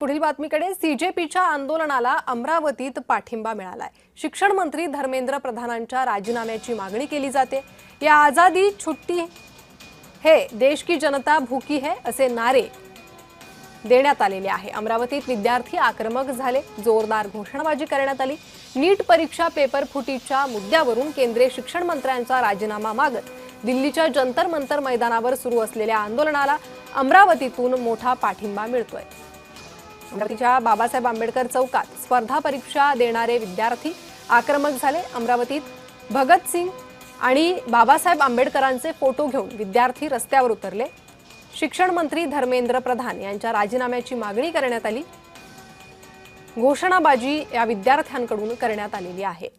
पुढील बातमीकडे सीजेपीच्या आंदोलनाला अमरावतीत पाठिंबा मिळालाय। शिक्षण मंत्री धर्मेंद्र प्रधानांच्या राजीनाम्याची मागणी केली जाते। या आजादी छुट्टी है, देश की जनता भूकी है असे नारे देण्यात आलेले आहे। अमरावतीत विद्यार्थी आक्रमक झाले, जोरदार घोषणाबाजी करण्यात आली। नीट परीक्षा पेपर फुटीच्या मुद्द्यावरून केंद्रीय शिक्षण मंत्र्यांचा राजीनामा मागत दिल्लीच्या जंतर मंतर मैदानावर सुरू असलेल्या आंदोलनाला अमरावतीतून मोठा पाठिंबा मिळतोय। अमरावतीच्या बाबासाहेब आंबेडकर चौकात स्पर्धा परीक्षा देणारे विद्यार्थी आक्रमक झाले। अमरावतीत भगतसिंग आणि बाबासाहेब आंबेडकरांचे फोटो घेऊन विद्यार्थी रस्त्यावर उतरले। शिक्षण मंत्री धर्मेंद्र प्रधान यांच्या राजीनाम्याची मागणी करण्यात आली। घोषणाबाजी या विद्यार्थ्यांकडून करण्यात आलेली आहे।